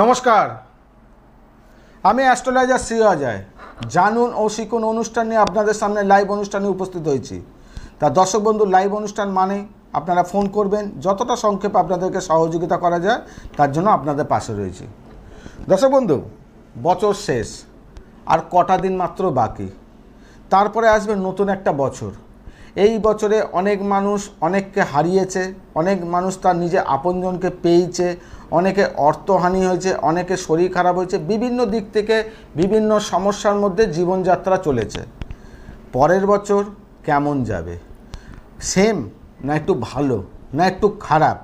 নমস্কার, আমি অ্যাস্ট্রোলজার শ্রী অজয়। জানুন ও শিখুন অনুষ্ঠান নিয়ে আপনাদের সামনে লাইভ অনুষ্ঠানে উপস্থিত হয়েছি। তা দর্শক বন্ধু, লাইভ অনুষ্ঠান মানে আপনারা ফোন করবেন, যতটা সংক্ষেপে আপনাদেরকে সহযোগিতা করা যায় তার জন্য আপনাদের পাশে রয়েছি। দর্শক বন্ধু, বছর শেষ, আর কটা দিন মাত্র বাকি, তারপরে আসবে নতুন একটা বছর। এই বছরে অনেক মানুষ অনেককে হারিয়েছে, অনেক মানুষ তার নিজে আপনজনকে পেয়েছে, অনেকে অর্থহানি হয়েছে, অনেকে শরীর খারাপ হয়েছে, বিভিন্ন দিক থেকে বিভিন্ন সমস্যার মধ্যে জীবনযাত্রা চলেছে। পরের বছর কেমন যাবে, সেম না একটু ভালো না একটু খারাপ,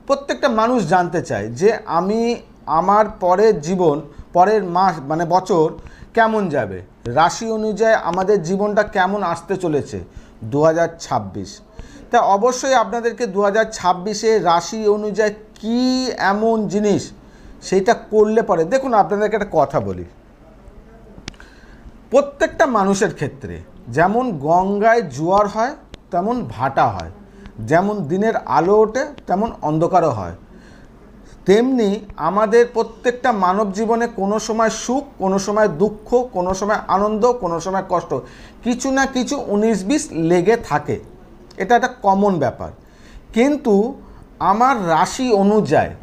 প্রত্যেকটা মানুষ জানতে চায় যে আমি আমার পরের জীবন, পরের মাস মানে বছর কেমন যাবে, রাশি অনুযায়ী আমাদের জীবনটা কেমন আসতে চলেছে 2026। তা অবশ্যই আপনাদেরকে 2026-এ রাশি অনুযায়ী কি এমন জিনিস সেইটা করলে পরে, দেখুন আপনাদেরকে একটা কথা বলি, প্রত্যেকটা মানুষের ক্ষেত্রে যেমন গঙ্গায় জোয়ার হয় তেমন ভাটা হয়, যেমন দিনের আলো ওঠে তেমন অন্ধকারও হয়, তেমনি আমাদের প্রত্যেকটা মানব জীবনে কোনো সময় সুখ, কোনো সময় দুঃখ, কোনো সময় আনন্দ, কোনো সময় কষ্ট, কিছু না কিছু 19-20 লেগে থাকে। এটা একটা কমন ব্যাপার। কিন্তু আমার রাশি অনুযায়ী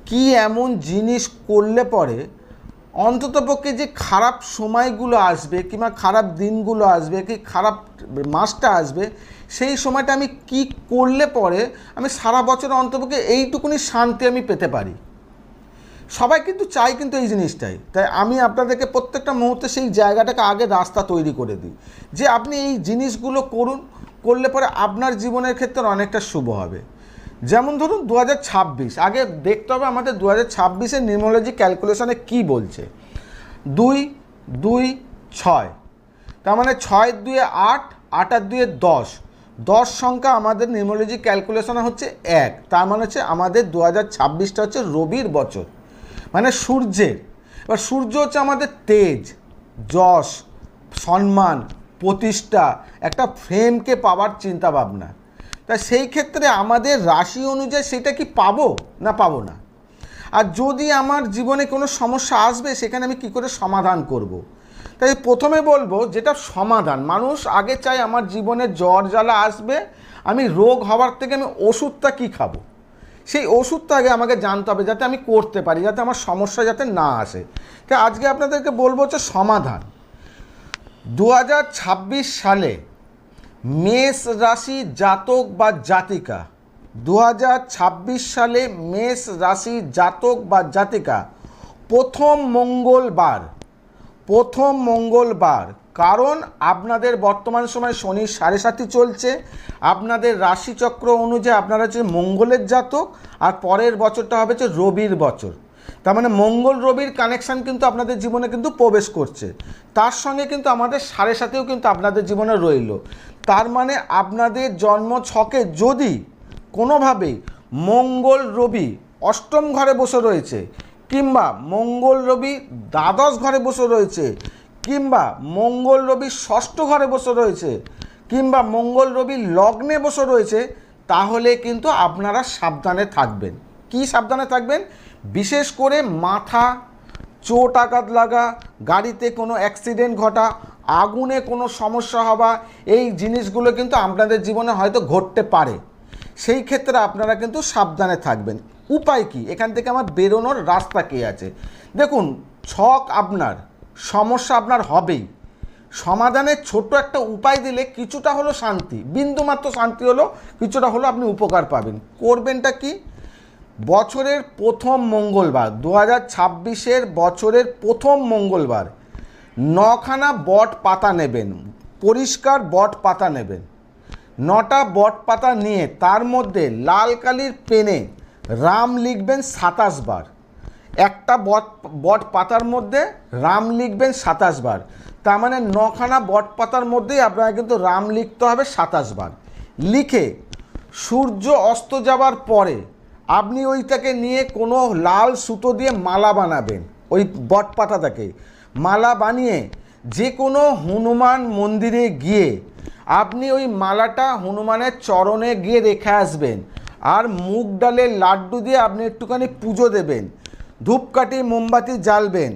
কি এমন জিনিস করলে পরে অন্ততপক্ষে যে খারাপ সময়গুলো আসবে কিংবা খারাপ দিনগুলো আসবে কি খারাপ মাসটা আসবে, সেই সময়টা আমি কি করলে পরে আমি সারা বছর অন্ততপক্ষে এইটুকুনি শান্তি আমি পেতে পারি। সবাই কিন্তু চাই কিন্তু এই জিনিসটাই। তাই আমি আপনাদেরকে প্রত্যেকটা মুহূর্তে সেই জায়গাটাকে আগে রাস্তা তৈরি করে দিই যে আপনি এই জিনিসগুলো করুন, করলে পরে আপনার জীবনের ক্ষেত্রে অনেকটা শুভ হবে। যেমন ধরুন 2026, আগে দেখতে হবে আমাদের 2026-এর নিউমারোলজি ক্যালকুলেশনে কি বলছে। 2, 2, 6, তার মানে 6 2 8, 8 আর 2 10, 10 সংখ্যা আমাদের নিউমারোলজি ক্যালকুলেশনে হচ্ছে 1, তার মানে হচ্ছে আমাদের 2026টা হচ্ছে রবির বছর, মানে সূর্যের। এবার সূর্য হচ্ছে আমাদের তেজ, যশ, সম্মান, প্রতিষ্ঠা, একটা ফ্রেমকে পাওয়ার চিন্তাভাবনা। তা সেই ক্ষেত্রে আমাদের রাশি অনুযায়ী সেটা কি পাবো না পাবো না, আর যদি আমার জীবনে কোনো সমস্যা আসবে সেখানে আমি কি করে সমাধান করব। তাই প্রথমে বলবো যেটা সমাধান, মানুষ আগে চায় আমার জীবনে জ্বর জ্বালা আসবে, আমি রোগ হওয়ার থেকে আমি ওষুধটা কি খাবো, সেই ওষুধটা আগে আমাকে জানতে হবে যাতে আমি করতে পারি, যাতে আমার সমস্যা যাতে না আসে। তাই আজকে আপনাদেরকে বলবো হচ্ছে সমাধান। 2026 সালে মেষ রাশি জাতক বা জাতিকা, 2026 সালে মেষ রাশি জাতক বা জাতিকা প্রথম মঙ্গলবার, কারণ আপনাদের বর্তমান সময় শনি 7.5 চলছে, আপনাদের রাশিচক্র অনুযায়ী আপনারা হচ্ছে মঙ্গলের জাতক, আর পরের বছরটা হবে হচ্ছে রবির বছর। তার মানে মঙ্গল রবির কানেকশান কিন্তু আপনাদের জীবনে কিন্তু প্রবেশ করছে, তার সঙ্গে কিন্তু আমাদের 7.5-ও কিন্তু আপনাদের জীবনে রইল। তার মানে আপনাদের জন্ম ছকে যদি কোনোভাবে মঙ্গল রবি অষ্টম ঘরে বসে রয়েছে, কিংবা মঙ্গল রবি দ্বাদশ ঘরে বসে রয়েছে, কিংবা মঙ্গল রবি ষষ্ঠ ঘরে বসে রয়েছে, কিংবা মঙ্গল রবি লগ্নে বসে রয়েছে, তাহলে কিন্তু আপনারা সাবধানে থাকবেন। কি সাবধানে থাকবেন? বিশেষ করে মাথা, চোট আঘাত লাগা, গাড়িতে কোনো অ্যাক্সিডেন্ট ঘটা, আগুনে কোনো সমস্যা হওয়া, এই জিনিসগুলো কিন্তু আপনাদের জীবনে হয়তো ঘটতে পারে। সেই ক্ষেত্রে আপনারা কিন্তু সাবধানে থাকবেন। উপায় কি, এখান থেকে আমার বেরোনোর রাস্তা কী আছে? দেখুন, ছক আপনার, সমস্যা আপনার হবেই, সমাধানের ছোট্ট একটা উপায় দিলে কিছুটা হলো শান্তি, বিন্দুমাত্র শান্তি হলো, কিছুটা হলো আপনি উপকার পাবেন। করবেনটা কি? বছরের প্রথম মঙ্গলবার, 2026-এর বছরের প্রথম মঙ্গলবার 9খানা বট পাতা নেবেন, পরিষ্কার বট পাতা নেবেন। 9টা বট পাতা নিয়ে তার মধ্যে লাল কালির পেনে রাম লিখবেন 27 বার। একটা বট পাতার মধ্যে রাম লিখবেন 27 বার, তার মানে 9খানা বট পাতার মধ্যেই আপনারা কিন্তু রাম লিখতে হবে 27 বার। লিখে সূর্য অস্ত যাবার পরে আপনি ওইটাকে নিয়ে কোনো লাল সুতো দিয়ে মালা বানাবেন, ওই বট পাতাটাকে মালা বানিয়ে যে কোনো হনুমান মন্দিরে গিয়ে আপনি ওই মালাটা হনুমানের চরণে গিয়ে রেখে আসবেন, আর মুগ ডালের লাড্ডু দিয়ে আপনি একটুখানি পুজো দেবেন। ধূপকাঠি মোমবাতি জ্বালবেন।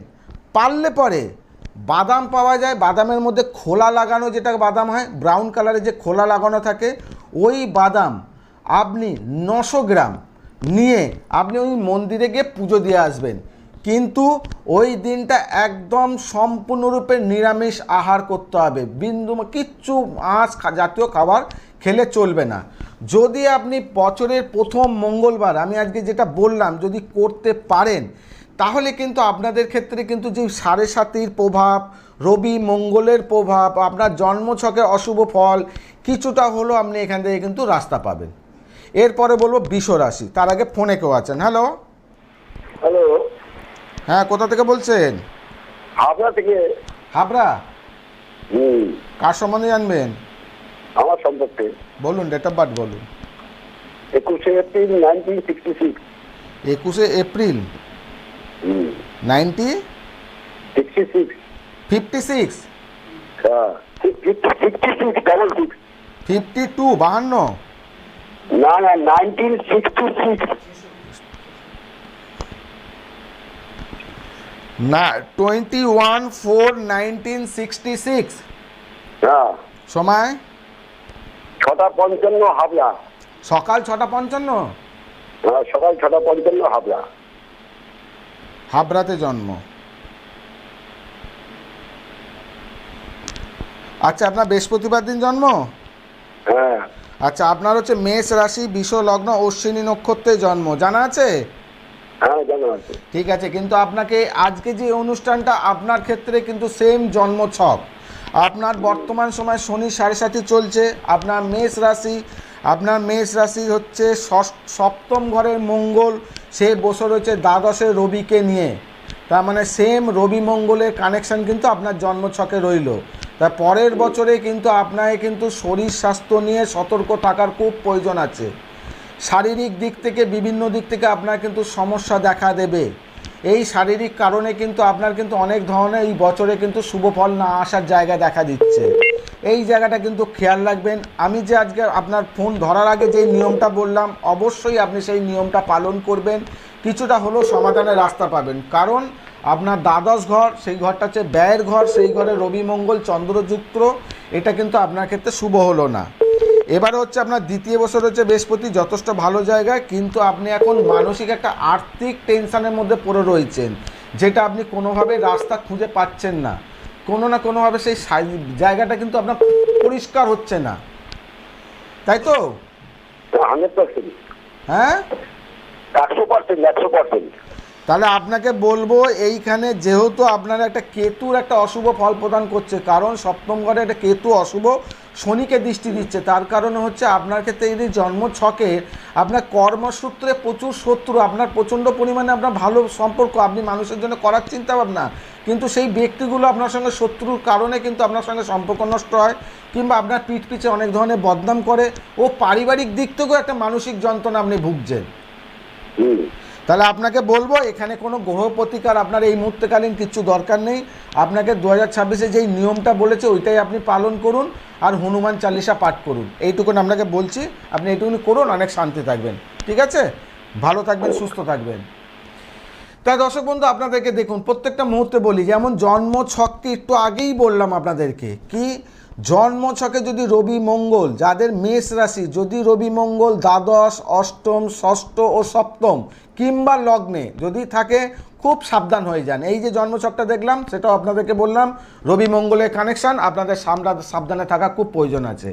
পারলে পরে বাদাম পাওয়া যায়, বাদামের মধ্যে খোলা লাগানো, যেটা বাদাম হয় ব্রাউন কালারের যে খোলা লাগানো থাকে, ওই বাদাম আপনি 900 গ্রাম নিয়ে আপনি ওই মন্দিরে গিয়ে পুজো দিয়ে আসবেন। কিন্তু ওই দিনটা একদম সম্পূর্ণরূপে নিরামিষ আহার করতে হবে, বিন্দু কিচ্ছু মাছ জাতীয় খাবার খেলে চলবে না। যদি আপনি বছরের প্রথম মঙ্গলবার, আমি আজকে যেটা বললাম, যদি করতে পারেন, তাহলে কিন্তু আপনাদের ক্ষেত্রে কিন্তু যে 7.5 প্রভাব, রবি মঙ্গলের প্রভাব, আপনার জন্মছকে অশুভ ফল কিছুটা হলো আপনি এখান থেকে কিন্তু রাস্তা পাবেন। এরপরে বলবো বৃষ রাশি। তার আগে ফোনে কেউ আছেন। হ্যালো হ্যালো, হ্যাঁ, কোথা থেকে বলছেন? হাবড়া থেকে। হাবড়া? কার সম্বন্ধে জানবেন? আমার সম্পর্কে বলুন, ডেট অফ বার্থ বলুন। 21 এপ্রিল 1966। 21 এপ্রিল 1956। 56। হ্যাঁ, 56 52 52। না না, 1966। না, 21/4/1966। হ্যাঁ। সময় 6:55 হাবড়া। সকাল 6:55। হ্যাঁ, সকাল 6:55 হাবড়া। হাবড়াতে জন্ম। আচ্ছা, আপনার বৃহস্পতিবার দিন জন্ম? হ্যাঁ। আচ্ছা, আপনার হচ্ছে মেষ রাশি, বৃষ লগ্ন, অশ্বিনী নক্ষত্রে জন্ম, জানা আছে? হ্যাঁ, জানা আছে। ঠিক আছে, কিন্তু আপনাকে আজকে যে অনুষ্ঠানটা আপনার ক্ষেত্রে কিন্তু সেম জন্ম ছক। আপনার বর্তমান সময় শনি 7.5 চলছে। আপনার মেষ রাশি হচ্ছে সপ্তম ঘরের মঙ্গল, সে বছর হচ্ছে দ্বাদশে রবিকে নিয়ে। তার মানে সেম রবি মঙ্গলের কানেকশান কিন্তু আপনার জন্মছকে রইল। তা পরের বছরে কিন্তু আপনাকে কিন্তু শরীর স্বাস্থ্য নিয়ে সতর্ক থাকার খুব প্রয়োজন আছে। শারীরিক দিক থেকে, বিভিন্ন দিক থেকে আপনার কিন্তু সমস্যা দেখা দেবে। এই শারীরিক কারণে কিন্তু আপনার কিন্তু অনেক ধরনের এই বছরে কিন্তু শুভ ফল না আসার জায়গা দেখা দিচ্ছে। এই জায়গাটা কিন্তু খেয়াল রাখবেন। আমি যে আজকে আপনার ফোন ধরার আগে যে নিয়মটা বললাম, অবশ্যই আপনি সেই নিয়মটা পালন করবেন, কিছুটা হলেও সমাধানের রাস্তা পাবেন। কারণ আপনার দ্বাদশ ঘর, সেই ঘরটা হচ্ছে ব্যয়ের ঘর, সেই ঘরে রবি মঙ্গল চন্দ্রযুক্ত, এটা কিন্তু আপনার ক্ষেত্রে শুভ হলো না। এবারে হচ্ছে আপনার দ্বিতীয় বছর হচ্ছে বৃহস্পতি, যথেষ্ট ভালো জায়গায়, কিন্তু আপনি এখন মানসিক একটা আর্থিক টেনশনের মধ্যে পড়ে রয়েছেন, যেটা আপনি কোনোভাবে রাস্তা খুঁজে পাচ্ছেন না। কোনো না কোনোভাবে সেই জায়গাটা কিন্তু আপনার পরিষ্কার হচ্ছে না, তাই তো? 100%। হ্যাঁ, 100%। তাহলে আপনাকে বলবো, এইখানে যেহেতু আপনার একটা কেতুর একটা অশুভ ফল প্রদান করছে, কারণ সপ্তম ঘরে একটা কেতু অশুভ শনিকে দৃষ্টি দিচ্ছে, তার কারণে হচ্ছে আপনার ক্ষেত্রে এই জন্ম ছকের আপনার কর্মসূত্রে প্রচুর শত্রু, আপনার প্রচণ্ড পরিমাণে আপনার ভালো সম্পর্ক আপনি মানুষের জন্য করার চিন্তা ভাবনা, কিন্তু সেই ব্যক্তিগুলো আপনার সঙ্গে শত্রুর কারণে কিন্তু আপনার সঙ্গে সম্পর্ক নষ্ট হয়, কিংবা আপনার পিঠ পিছে অনেক ধরনের বদনাম করে, ও পারিবারিক দিক থেকেও একটা মানসিক যন্ত্রণা আপনি ভুগছেন। তাহলে আপনাকে বলবো, এখানে কোনো গ্রহ প্রতিকার আপনার এই মুহূর্তকালীন কিছু দরকার নেই। আপনাকে 2026-এ যেই নিয়মটা বলেছে ওইটাই আপনি পালন করুন, আর হনুমান চালিসা পাঠ করুন, এইটুকুন আপনাকে বলছি। আপনি এইটুকুনি করুন, অনেক শান্তি থাকবেন। ঠিক আছে, ভালো থাকবেন, সুস্থ থাকবেন। তাই দর্শক বন্ধু, আপনাদেরকে দেখুন, প্রত্যেকটা মুহূর্তে বলি, যেমন জন্ম ছককে একটু আগেই বললাম আপনাদেরকে, কি জন্ম ছকে যদি রবি মঙ্গল, যাদের মেষ রাশি, যদি রবি মঙ্গল দ্বাদশ, অষ্টম, ষষ্ঠ ও সপ্তম কিংবা লগ্নে যদি থাকে, খুব সাবধান হয়ে যান। এই যে জন্মছকটা দেখলাম, সেটাও আপনাদেরকে বললাম, রবি মঙ্গলের কানেকশান, আপনাদের সাবধানে থাকা খুব প্রয়োজন আছে।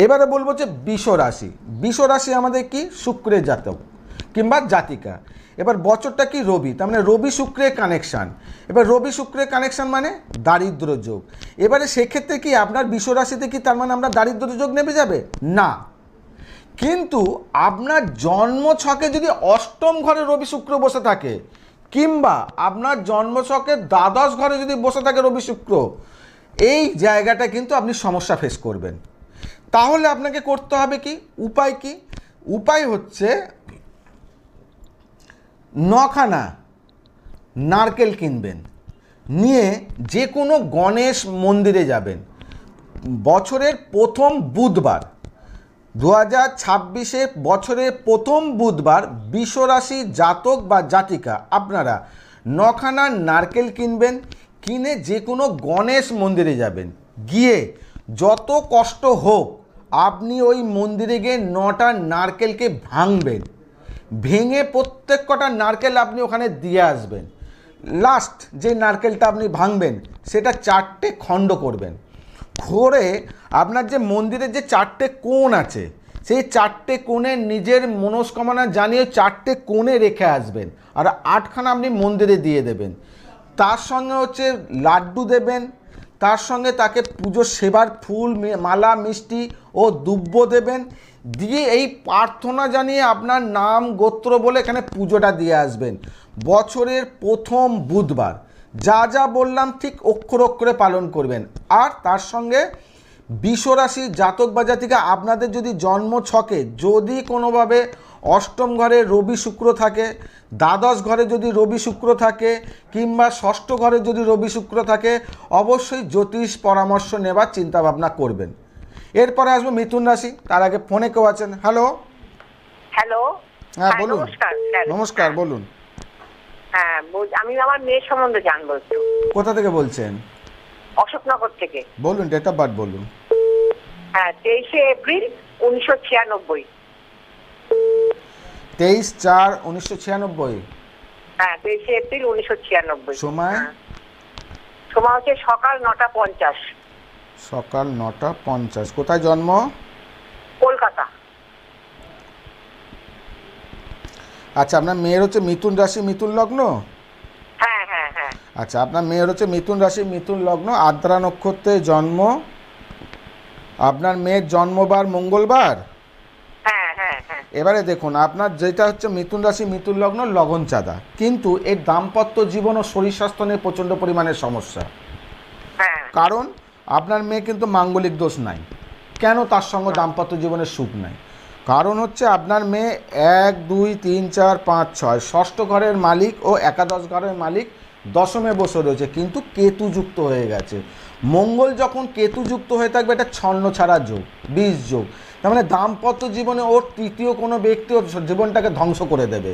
এবারে বলবো যে বৃষ রাশি। বৃষ রাশি আমাদের কি শুক্রের জাতক কিংবা জাতিকা। এবার বছরটা কি রবি, তার মানে রবি শুক্রের কানেকশান। এবার রবি শুক্রের কানেকশান মানে দারিদ্র যোগ। এবারে সেক্ষেত্রে কি আপনার বৃষ রাশিতে কি তার মানে আমরা দারিদ্র যোগ নেমে যাবে না, কিন্তু আপনার জন্ম ছকে যদি অষ্টম ঘরে রবি শুক্র বসে থাকে, কিংবা আপনার জন্ম ছকের দ্বাদশ ঘরে যদি বসে থাকে রবি শুক্র, এই জায়গাটা কিন্তু আপনি সমস্যা ফেস করবেন। তাহলে আপনাকে করতে হবে কি, উপায় কি? উপায় হচ্ছে 9খানা নারকেল কিনবেন, নিয়ে যে কোনো গণেশ মন্দিরে যাবেন, বছরের প্রথম বুধবার 2026 বছরের প্রথম বুধবার বিশ্বরাশি জাতক বা জাতিকা আপনারা 9খানা নারকেল কিনবেন, কিনে যে কোনো গণেশ মন্দিরে যাবেন, গিয়ে যত কষ্ট হোক আপনি ওই মন্দিরে গিয়ে 9টা নারকেলকে ভাঙবেন, ভেঙে প্রত্যেক কটা নারকেল আপনি ওখানে দিয়ে আসবেন। লাস্ট যে নারকেলটা আপনি ভাঙবেন সেটা 4টে খণ্ড করবেন, করে আপনার যে মন্দিরের যে 4টে কোণ আছে সেই 4টে কোণে নিজের মনস্কামনা জানিয়ে 4টে কোণে রেখে আসবেন, আর 8খানা আপনি মন্দিরে দিয়ে দেবেন। তার সঙ্গে হচ্ছে লাড্ডু দেবেন, তার সঙ্গে তাকে পুজো সেবার ফুল মালা মিষ্টি ও দুব্য দেবেন, দিয়ে এই প্রার্থনা জানিয়ে আপনার নাম গোত্র বলে এখানে পুজোটা দিয়ে আসবেন বছরের প্রথম বুধবার। যা যা বললাম ঠিক অক্ষর অক্ষরে পালন করবেন। আর তার সঙ্গে বিশ্বরাশি জাতক বা জাতিকা আপনাদের যদি জন্ম ছকে যদি কোনোভাবে অষ্টম ঘরে রবি শুক্র থাকে, দ্বাদশ ঘরে যদি রবি শুক্র থাকে, কিংবা ষষ্ঠ ঘরে যদি রবি শুক্র থাকে, অবশ্যই জ্যোতিষ পরামর্শ নেবার চিন্তাভাবনা করবেন। এরপরে আসবো মিথুন রাশি। তার আগে ফোনে কেউ আছেন। হ্যালো। হ্যালো। হ্যাঁ বলুন। নমস্কার স্যার। নমস্কার, বলুন। হ্যাঁ, আমি আমার মেয়ের সম্বন্ধে জানবো একটু। কোথা থেকে বলছেন? অশোকনগর থেকে। বলুন, ডেট অফ বার্থ বলুন। হ্যাঁ, 23শে এপ্রিল 1996। 23/4/1996। হ্যাঁ, 23শে এপ্রিল 1996। সময়? সময় হচ্ছে সকাল 9:50। সকাল 9:50। কোথায় জন্ম? কলকাতা। আচ্ছা, আপনার মেয়ের হচ্ছে মিথুন রাশি মিথুন লগ্ন? হ্যাঁ হ্যাঁ হ্যাঁ। আচ্ছা, আপনার মেয়ের হচ্ছে মিথুন রাশি মিথুন লগ্ন, আদ্রা নক্ষত্রে জন্ম। আপনার মেয়ের জন্মবার মঙ্গলবার। হ্যাঁ হ্যাঁ হ্যাঁ। এবারে দেখুন, আপনার যেটা হচ্ছে মিথুন রাশি মিথুন লগ্ন লগন চাঁদা, কিন্তু এর দাম্পত্য জীবন ও শরীর স্বাস্থ্য নিয়ে প্রচণ্ড পরিমাণে সমস্যা। হ্যাঁ। কারণ আপনার মেয়ে কিন্তু মাঙ্গলিক দোষ নাই। কেন তার সঙ্গে দাম্পত্য জীবনের সুখ নাই? কারণ হচ্ছে আপনার মেয়ে 1 2 3 4 5 6 ষষ্ঠ ঘরের মালিক ও একাদশ ঘরের মালিক দশমে বসে রয়েছে, কিন্তু কেতু যুক্ত হয়ে গেছে। মঙ্গল যখন কেতু যুক্ত হয়ে থাকবে এটা ছন্ন ছাড়া যোগ, 20 যোগ। তার মানে দাম্পত্য জীবনে ওর তৃতীয় কোনো ব্যক্তি ওর জীবনটাকে ধ্বংস করে দেবে।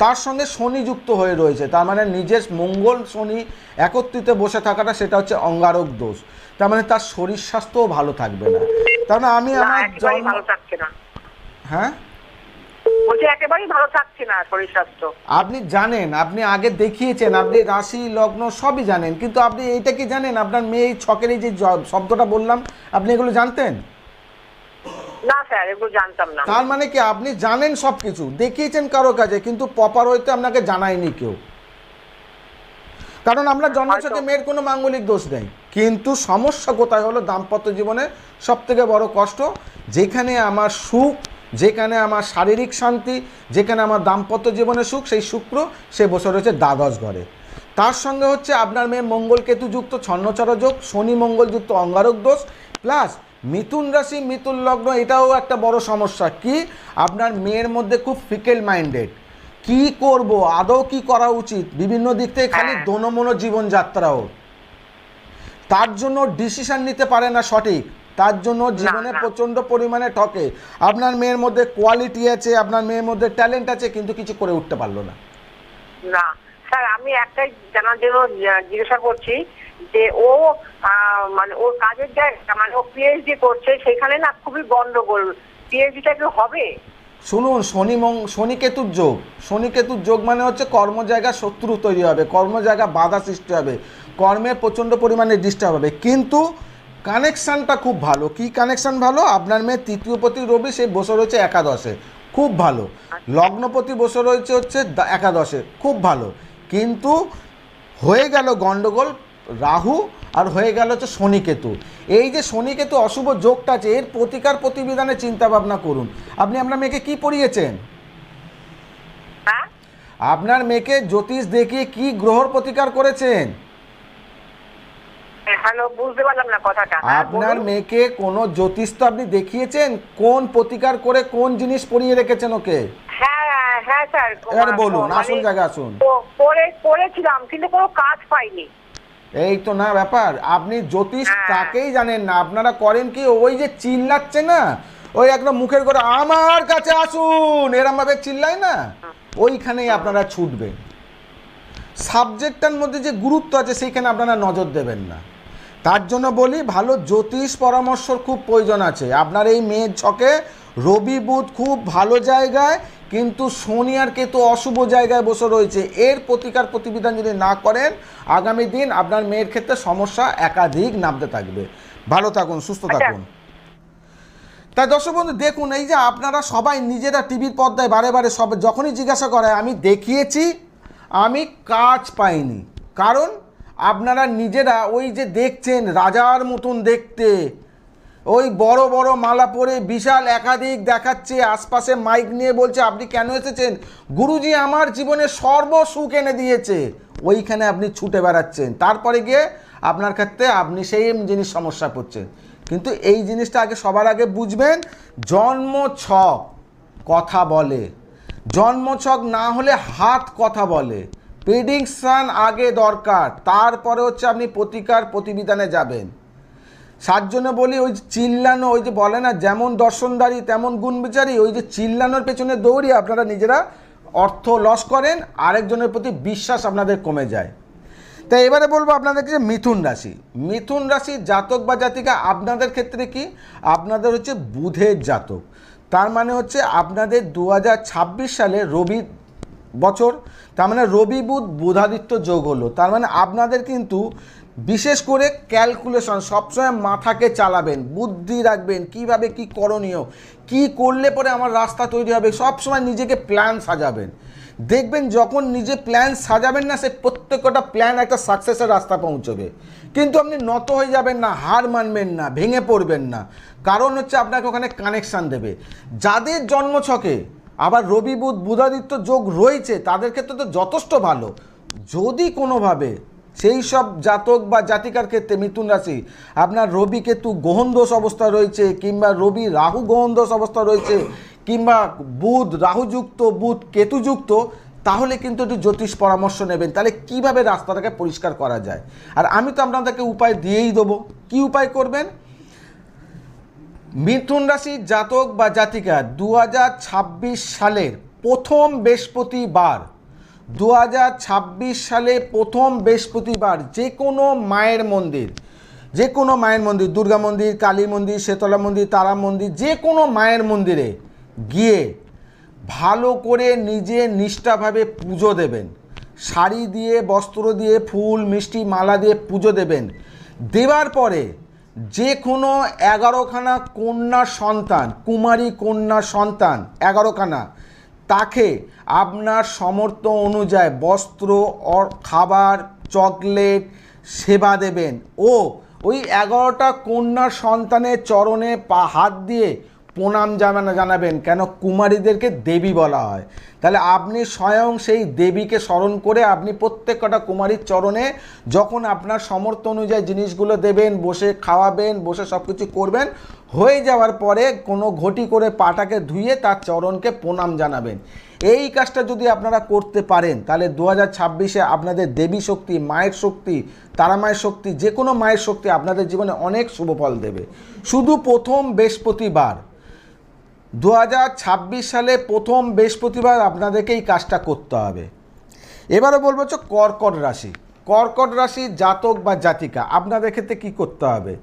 তার সঙ্গে শনি যুক্ত হয়ে রয়েছে, তার মানে নিজের মঙ্গল শনি একত্রিত বসে থাকাটা সেটা হচ্ছে অঙ্গারক দোষ। তার মানে তার শরীর স্বাস্থ্যও ভালো থাকবে না। তার মানে আমি আমার একেবারেই ভালো থাকছে না। হ্যাঁ বলছি একেবারেই ভালো থাকছে না শরীর স্বাস্থ্য। আপনি জানেন, আপনি আগে দেখিয়েছেন, আপনি রাশি লগ্ন সবই জানেন, কিন্তু আপনি এইটা কি জানেন আপনার মেয়ে এই ছকের এই যে শব্দটা বললাম আপনি এগুলো জানতেন? না স্যার, এগুলো জানতাম না। তার মানে কি আপনি জানেন সব কিছু, দেখিয়েছেন কারো কাছে, কিন্তু প্রপার হইতে আপনাকে জানায়নি কেউ। কারণ আমরা জন্মছকে মেয়ের কোনো মাঙ্গলিক দোষ নেই, কিন্তু সমস্যা কোথায় হলো দাম্পত্য জীবনে সবথেকে বড় কষ্ট, যেখানে আমার সুখ, যেখানে আমার শারীরিক শান্তি, যেখানে আমার দাম্পত্য জীবনে সুখ, সেই শুক্র সে বসে রয়েছে দ্বাদশ ঘরে। তার সঙ্গে হচ্ছে আপনার মেয়ে মঙ্গল কেতু যুক্ত ছন্নচর যোগ, শনি মঙ্গল যুক্ত অঙ্গারক দোষ, প্লাস মিথুন রাশি মিথুন লগ্ন, এটাও একটা বড় সমস্যা। কি আপনার মেয়ের মধ্যে খুব ফিকেল মাইন্ডেড, কি করব আদৌ কি করা উচিত, বিভিন্ন দিক থেকে খালি দোনমনো জীবনযাত্রাও, তার জন্য ডিসিশন নিতে পারে না সঠিক, তার জন্য জীবনে প্রচণ্ড পরিমাণে ঠকে। আপনার মেয়ের মধ্যে কোয়ালিটি আছে, আপনার মেয়ের মধ্যে ট্যালেন্ট আছে, কিন্তু কিছু করে উঠতে পারলো না। না স্যার, আমি একটাই জানার জন্য জিজ্ঞাসা করছি যে ও মানে ওর কাজের জায়গা, মানে ও পিএইচডি করছে, সেখানে না খুবই গন্ডগোল। পিএইচডিটা কি হবে? শুনুন, শনি কেতুর যোগ, শনি কেতুর যোগ মানে হচ্ছে কর্ম জায়গা শত্রু তৈরি হবে, কর্ম জায়গা বাধা সৃষ্টি হবে, কর্মে প্রচণ্ড পরিমাণে ডিস্টার্ব হবে। কিন্তু কানেকশানটা খুব ভালো। কি কানেকশান ভালো? আপনার মেয়ে তৃতীয়পতি রবি সে বসে রয়েছে একাদশে, খুব ভালো। লগ্নপতি বসে রয়েছে হচ্ছে একাদশে, খুব ভালো। কিন্তু হয়ে গেল গন্ডগোল রাহু, আর হয়ে গেল হচ্ছে শনিকেতু। এই যে শনিকেতু অশুভ যোগটা আছে, এর প্রতিকার প্রতিবিধানে চিন্তা ভাবনা করুন। আপনি আপনার মেয়েকে কি পড়িয়েছেন? আপনার মেয়েকে জ্যোতিষ দেখিয়ে কি গ্রহর প্রতিকার করেছেন? হ্যালো, বুঝতে পারলাম না কথাটা। আপনার মেয়েকে কোনো জ্যোতিষ তো আপনি দেখিয়েছেন? কোন প্রতিকার করে কোন জিনিস পড়িয়ে রেখেছেন ওকে? হ্যাঁ হ্যাঁ স্যার, এবার বলুন, আসল জায়গা আসুন। করেছিলাম কিন্তু কোনো কাজ পাইনি। এই তো না ব্যাপার, আপনি জ্যোতিষ তাকেই জানেন না। আপনারা করেন কি, ওই যে চিল্লাচ্ছে না, ওই একটা মুখের করে আমার কাছে আসুন এরম ভাবে চিল্লাই না, ওইখানেই আপনারা ছুটবেন। সাবজেক্টটার মধ্যে যে গুরুত্ব আছে সেইখানে আপনারা নজর দেবেন না। তার জন্য বলি ভালো জ্যোতিষ পরামর্শর খুব প্রয়োজন আছে। আপনার এই মেয়ের ছকে রবি বুধ খুব ভালো জায়গায়, কিন্তু শনি আর কেতু অশুভ জায়গায় বসে রয়েছে। এর প্রতিকার প্রতিবিধান যদি না করেন আগামী দিন আপনার মেয়ের ক্ষেত্রে সমস্যা একাধিক নামতে থাকবে। ভালো থাকুন, সুস্থ থাকুন। তাই দর্শক বন্ধু দেখুন, এই যে আপনারা সবাই নিজেরা টিভির পর্দায় বারে বারে সব যখনই জিজ্ঞাসা করে আমি দেখিয়েছি আমি কাজ পাইনি, কারণ আপনারা নিজেরা ওই যে দেখছেন রাজার মতন দেখতে, ওই বড় বড় মালা পরে বিশাল একাধিক দেখাচ্ছে, আশপাশে মাইক নিয়ে বলছে আপনি কেন এসেছেন, গুরুজি আমার জীবনে সর্বসুখ এনে দিয়েছে, ওইখানে আপনি ছুটে বেড়াচ্ছেন। তারপরে গিয়ে আপনার ক্ষেত্রে আপনি সেই জিনিস সমস্যা পড়ছেন। কিন্তু এই জিনিসটা আগে সবার আগে বুঝবেন, জন্মছক কথা বলে, জন্মছক না হলে হাত কথা বলে, প্রেডিকশন আগে দরকার, তারপরে হচ্ছে আপনি প্রতিকার প্রতিবিধানে যাবেন। তার জন্য বলি ওই যে চিল্লানো, ওই যে বলে না যেমন দর্শনদারি তেমন গুণ বিচারি, ওই যে চিল্লানোর পেছনে দৌড়িয়ে আপনারা নিজেরা অর্থ লস করেন, আরেকজনের প্রতি বিশ্বাস আপনাদের কমে যায়। তাই এবারে বলবো আপনাদেরকে যে মিথুন রাশি, মিথুন রাশির জাতক বা জাতিকা আপনাদের ক্ষেত্রে কি, আপনাদের হচ্ছে বুধের জাতক। তার মানে হচ্ছে আপনাদের 2026 সালে রবি বছর, তার মানে রবি বুধ বুধাদিত্য যোগ হলো। তার মানে আপনাদের কিন্তু বিশেষ করে ক্যালকুলেশন সবসময় মাথাকে চালাবেন, বুদ্ধি রাখবেন, কিভাবে কি করণীয়, কি করলে পরে আমার রাস্তা তৈরি হবে, সবসময় নিজেকে প্ল্যান সাজাবেন। দেখবেন যখন নিজে প্ল্যান সাজাবেন না, সে প্রত্যেকটা প্ল্যান একটা সাকসেসের রাস্তা পৌঁছবে। কিন্তু আপনি নত হয়ে যাবেন না, হার মানবেন না, ভেঙে পড়বেন না, কারণ হচ্ছে আপনাকে ওখানে কানেকশান দেবে। যাদের জন্মছকে আবার রবি বুধ বুধাদিত্য যোগ রয়েছে তাদের ক্ষেত্রে তো যথেষ্ট ভালো। যদি কোনোভাবে সেই সব জাতক বা জাতিকার ক্ষেত্রে মিথুন রাশি আপনার রবি কেতু গ্রহণ দোষ অবস্থা রয়েছে, কিংবা রবি রাহু গ্রহণ দোষ অবস্থা রয়েছে, কিংবা বুধ রাহুযুক্ত বুধ কেতুযুক্ত, তাহলে কিন্তু একটু জ্যোতিষ পরামর্শ নেবেন, তাহলে কিভাবে রাস্তাটাকে পরিষ্কার করা যায়। আর আমি তো আপনাদেরকে উপায় দিয়েই দেবো। কি উপায় করবেন? মিথুন রাশির জাতক বা জাতিকা 2026 সালের প্রথম বৃহস্পতিবার, 2026 সালে প্রথম বৃহস্পতিবার যে কোনো মায়ের মন্দির, যে কোনো মায়ের মন্দির, দুর্গা মন্দির, কালী মন্দির, শীতলা মন্দির, তারা মন্দির, যে কোনো মায়ের মন্দিরে গিয়ে ভালো করে নিজে নিষ্ঠাভাবে পুজো দেবেন। শাড়ি দিয়ে, বস্ত্র দিয়ে, ফুল মিষ্টি মালা দিয়ে পুজো দেবেন। দেওয়ার পরে যে কোনো 11খানা কন্যা সন্তান, কুমারী কন্যা সন্তান 11খানা, তাকে আপনার সামর্থ্য অনুযায়ী বস্ত্র, খাবার, চকলেট, সেবা দেবেন। ও ওই 11টা কন্যা সন্তানের চরণে হাত দিয়ে প্রণাম জানাবেন। কেন কুমারীদেরকে দেবী বলা হয়। তাহলে আপনি স্বয়ং সেই দেবীকে স্মরণ করে আপনি প্রত্যেকটা কুমারীর চরণে যখন আপনার সামর্থ্য অনুযায়ী জিনিসগুলো দেবেন, বসে খাওয়াবেন, বসে সব কিছু করবেন, হয়ে যাওয়ার পরে কোনো ঘটি করে পাটাকে ধুয়ে তার চরণকে প্রণাম জানাবেন। এই কাজটা যদি আপনারা করতে পারেন তাহলে 2026-এ আপনাদের দেবী শক্তি, মায়ের শক্তি, তারা মায়ের শক্তি, যে কোনো মায়ের শক্তি আপনাদের জীবনে অনেক শুভ ফল দেবে। শুধু প্রথম বৃহস্পতিবার, 2026 সালে প্রথম বৃহস্পতিবার আপনাদেরকে এই কাজটা করতে হবে। এবারে বলবো হচ্ছে কর্কট রাশি, কর্কট রাশির জাতক বা জাতিকা আপনাদের ক্ষেত্রে কী করতে হবে।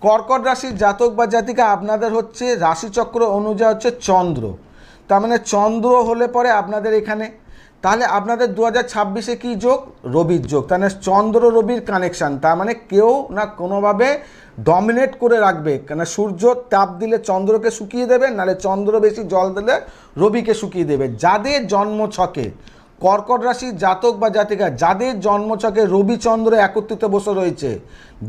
কর্কট রাশির জাতক বা জাতিকা আপনাদের হচ্ছে রাশিচক্র অনুযায়ী হচ্ছে চন্দ্র, তার মানে চন্দ্র হলে পরে আপনাদের এখানে, তাহলে আপনাদের 2026-এ কী যোগ, রবির যোগ। তাহলে চন্দ্র রবির কানেকশান, তার মানে কেউ না কোনোভাবে ডমিনেট করে রাখবে। কেন সূর্য তাপ দিলে চন্দ্রকে শুকিয়ে দেবে, নাহলে চন্দ্র বেশি জল দিলে রবিকে শুকিয়ে দেবে। যাদের জন্মছকে কর্কট রাশির জাতক বা জাতিকা, যাদের জন্মছকে রবি চন্দ্র একত্রিত বসে রয়েছে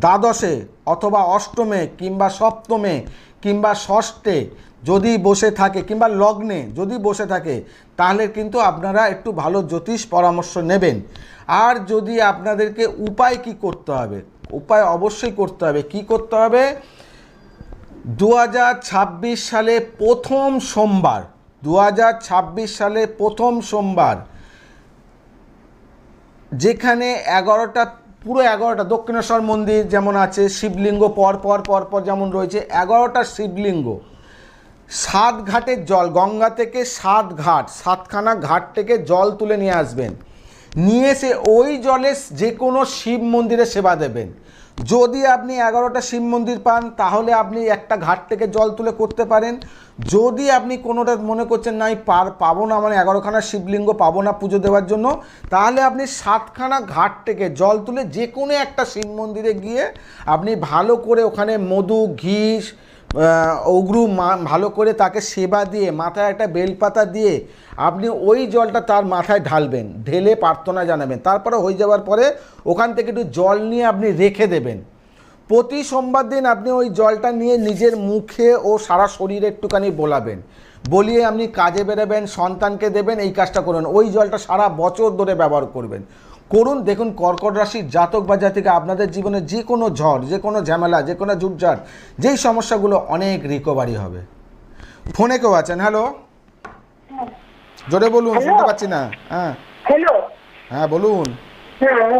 দ্বাদশে অথবা অষ্টমে কিংবা সপ্তমে কিংবা ষষ্ঠে যদি বসে থাকে, কিংবা লগ্নে যদি বসে থাকে, তাহলে কিন্তু আপনারা একটু ভালো জ্যোতিষ পরামর্শ নেবেন। আর যদি আপনাদেরকে উপায় কি করতে হবে, উপায় অবশ্যই করতে হবে। কি করতে হবে? 2026 সালে প্রথম সোমবার, 2026 সালে প্রথম সোমবার যেখানে 11টা, পুরো 11টা দক্ষিণেশ্বর মন্দির যেমন আছে, শিবলিঙ্গ পর পর যেমন রয়েছে 11টা শিবলিঙ্গ, সাত ঘাটের জল, গঙ্গা থেকে 7 ঘাট, 7খানা ঘাট থেকে জল তুলে নিয়ে আসবেন, নিয়ে এসে ওই জলে যে কোনো শিব মন্দিরে সেবা দেবেন। যদি আপনি 11টা শিব মন্দির পান তাহলে আপনি একটা ঘাট থেকে জল তুলে করতে পারেন। যদি আপনি কোনোটা মনে করছেন না আমি পাবো না, মানে 11খানা শিবলিঙ্গ পাবো না পুজো দেওয়ার জন্য, তাহলে আপনি 7খানা ঘাট থেকে জল তুলে যে কোনো একটা শিব মন্দিরে গিয়ে আপনি ভালো করে ওখানে মধু, ঘি, অগ্রু ভালো করে তাকে সেবা দিয়ে মাথায় একটা বেলপাতা দিয়ে আপনি ওই জলটা তার মাথায় ঢালবেন, ঢেলে প্রার্থনা জানাবেন। তারপরে হয়ে যাওয়ার পরে ওখান থেকে একটু জল নিয়ে আপনি রেখে দেবেন। প্রতি সোমবার দিন আপনি ওই জলটা নিয়ে নিজের মুখে ও সারা শরীরে একটুখানি বোলাবেন, বলিয়ে আপনি কাজে বেরোবেন, সন্তানকে দেবেন, এই কাজটা করুন। ওই জলটা সারা বছর ধরে ব্যবহার করবেন, করুন। দেখুন কর্কট রাশির জাতক বা জাতিকা আপনাদের জীবনে যে কোনো ঝড়, যে কোনো ঝামেলা, যে কোনো ঝুটঝাট, যেই সমস্যাগুলো অনেক রিকভারি হবে। ফোনে কেউ আছেন? হ্যালো, জোরে বলুন, শুনতে পাচ্ছি না। হ্যাঁ হ্যালো, হ্যাঁ বলুন। হ্যাঁ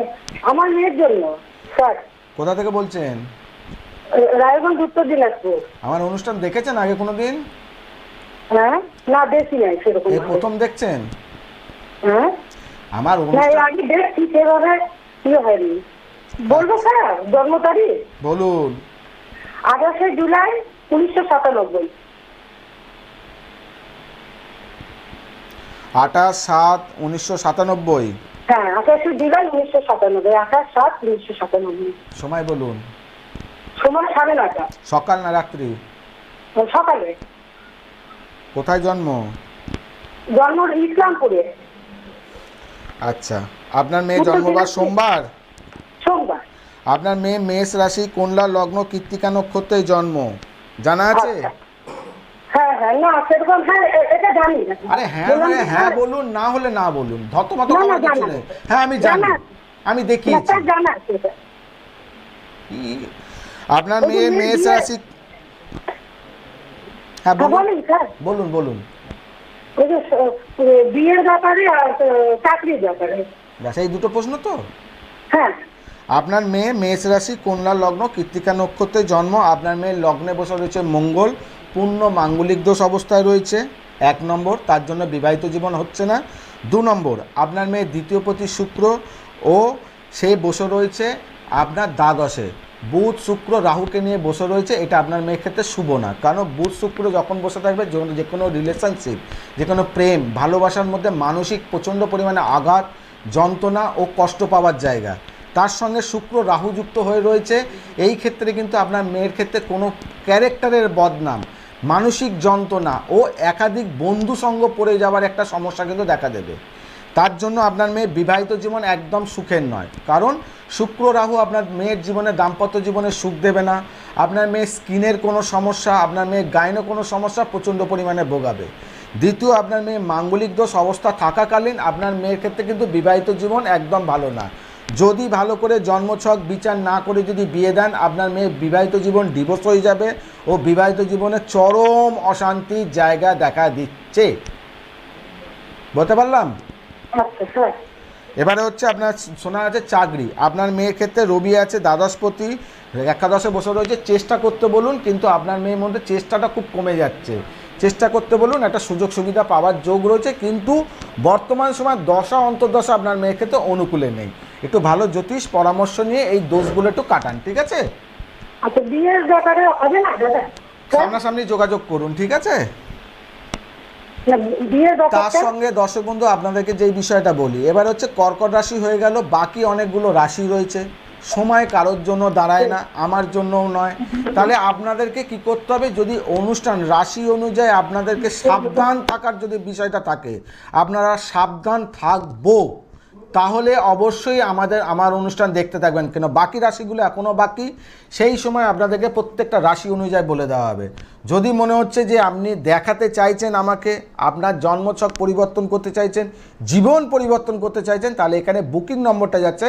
আমার মেয়ের জন্য স্যার। কোথা থেকে বলছেন? রায়গঞ্জ, উত্তর দিনাজপুর। আমার অনুষ্ঠান দেখেছেন আগে কোনো দিন? হ্যাঁ, না দেখি নাই সেরকম। এই প্রথম দেখছেন? হ্যাঁ, আমার না অনুষ্ঠান আগে দেখছি, সেভাবে কি হয়নি। বলবো স্যার জন্ম তারিখ? বলুন। 28শে জুলাই 1997। 28/7/1997। হ্যাঁ, 28শে জুলাই 1997, 28/7/1997। সময় বলুন। সময় 9:30। সকাল না রাত্রি? সকালে। কোথায় জন্ম? জন্ম ইসলামপুরে। আচ্ছা, আপনার মেয়ে জন্মবার সোমবার? সোমবার। আপনার মেয়ে মেষ রাশি, কন্যা লগ্ন, কৃত্তিকা নক্ষত্রে জন্ম, জানা আছে? আচ্ছা। হ্যাঁ হ্যাঁ, না সেরকম, হ্যাঁ এটা জানি না। আরে হ্যাঁ মানে হ্যাঁ বলুন, না হলে না বলুন, ধতমত না, না, করার কিছু জানা নেই। হ্যাঁ আমি জানি, জানা। আমি দেখিয়েছি। স্যার জানা আছে এটা। আপনার ওই যে মেয়ে মেয়ে মেষ বিয়ে- রাশি। হ্যাঁ বলুন বলেন স্যার। বলুন বলুন। ওই যে বিয়ের ব্যাপারে আর চাকরির ব্যাপারে। ব্যাস এই দুটো প্রশ্ন তো? হ্যাঁ। আপনার মেয়ে মেষ রাশি, কন্যা লগ্ন, কৃত্তিকা নক্ষত্রে জন্ম। আপনার মেয়ের লগ্নে বসে রয়েছে মঙ্গল, পূর্ণ মাঙ্গলিক দোষ অবস্থায় রয়েছে। 1 নম্বর, তার জন্য বিবাহিত জীবন হচ্ছে না। 2 নম্বর, আপনার মেয়ের দ্বিতীয় পতি শুক্র ও সে বসে রয়েছে আপনার দ্বাদশে। বুধ শুক্র রাহুকে নিয়ে বসে রয়েছে, এটা আপনার মেয়ের ক্ষেত্রে শুভ না। কারণ বুধ শুক্র যখন বসে থাকবে যে কোনো রিলেশনশিপ, যে কোনো প্রেম ভালোবাসার মধ্যে মানসিক প্রচণ্ড পরিমাণে আঘাত, যন্ত্রণা ও কষ্ট পাওয়ার জায়গা। তার সঙ্গে শুক্র রাহু যুক্ত হয়ে রয়েছে, এই ক্ষেত্রে কিন্তু আপনার মেয়ের ক্ষেত্রে কোনো ক্যারেক্টারের বদনাম, মানসিক যন্ত্রণা ও একাধিক বন্ধু সঙ্গ পড়ে যাওয়ার একটা সমস্যা কিন্তু দেখা দেবে। তার জন্য আপনার মেয়ের বিবাহিত জীবন একদম সুখের নয়। কারণ শুক্র রাহু আপনার মেয়ের জীবনে, দাম্পত্য জীবনে সুখ দেবে না। আপনার মেয়ের স্কিনের কোনো সমস্যা, আপনার মেয়ের গাইনো কোনো সমস্যা প্রচণ্ড পরিমাণে ভোগাবে। দ্বিতীয়, আপনার মেয়ে মাঙ্গলিক দোষ অবস্থা থাকাকালীন আপনার মেয়ের ক্ষেত্রে কিন্তু বিবাহিত জীবন একদম ভালো না। যদি ভালো করে জন্মছক বিচার না করে যদি বিয়ে দেন, আপনার মেয়ের বিবাহিত জীবন ডিভোর্স হয়ে যাবে ও বিবাহিত জীবনে চরম অশান্তির জায়গা দেখা দিচ্ছে। বলতে পারলাম? আচ্ছা স্যার। এবারে হচ্ছে আপনার শোনা আছে চাকরি। আপনার মেয়ের ক্ষেত্রে রবি আছে দ্বাদশপতি, একাদশে বসে রয়েছে। চেষ্টা করতে বলুন, কিন্তু আপনার মেয়ের মধ্যে চেষ্টাটা খুব কমে যাচ্ছে। চেষ্টা করতে বলুন, একটা সুযোগ সুবিধা পাওয়ার যোগ রয়েছে, কিন্তু বর্তমান সময় দশা অন্তর্দশা আপনার মেয়ের ক্ষেত্রে অনুকূলে নেই। একটু ভালো জ্যোতিষ পরামর্শ নিয়ে এই দোষগুলো একটু কাটান, ঠিক আছে? আচ্ছা, বিয়ের ব্যাপারে হবে না দাদা? সামনাসামনি যোগাযোগ করুন, ঠিক আছে? না, বিয়ের তার ব্যাপারটা সঙ্গে দর্শক বন্ধু আপনাদেরকে যেই বিষয়টা বলি, এবার হচ্ছে কর্কট রাশি হয়ে গেল, বাকি অনেকগুলো রাশি রয়েছে। সময় কারোর জন্য দাঁড়ায় না, আমার জন্যও নয়। তাহলে আপনাদেরকে কি করতে হবে, যদি অনুষ্ঠান রাশি অনুযায়ী আপনাদেরকে সাবধান থাকার যদি বিষয়টা থাকে, আপনারা সাবধান থাকবো, তাহলে অবশ্যই আমার অনুষ্ঠান দেখতে থাকবেন। কেন বাকি রাশিগুলো এখনও বাকি, সেই সময় আপনাদেরকে প্রত্যেকটা রাশি অনুযায়ী বলে দেওয়া হবে। যদি মনে হচ্ছে যে আপনি দেখাতে চাইছেন আমাকে, আপনার জন্মছক পরিবর্তন করতে চাইছেন, জীবন পরিবর্তন করতে চাইছেন, তাহলে এখানে বুকিং নম্বরটা যাচ্ছে,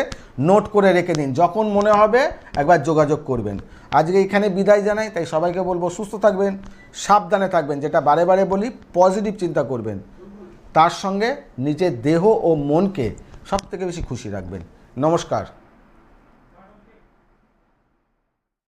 নোট করে রেখে দিন। যখন মনে হবে একবার যোগাযোগ করবেন। আজকে এখানে বিদায় জানাই, তাই সবাইকে বলবো সুস্থ থাকবেন, সাবধানে থাকবেন, যেটা বারে বারে বলি পজিটিভ চিন্তা করবেন, তার সঙ্গে নিজের দেহ ও মনকে সব থেকে বেশি খুশি রাখবেন। নমস্কার।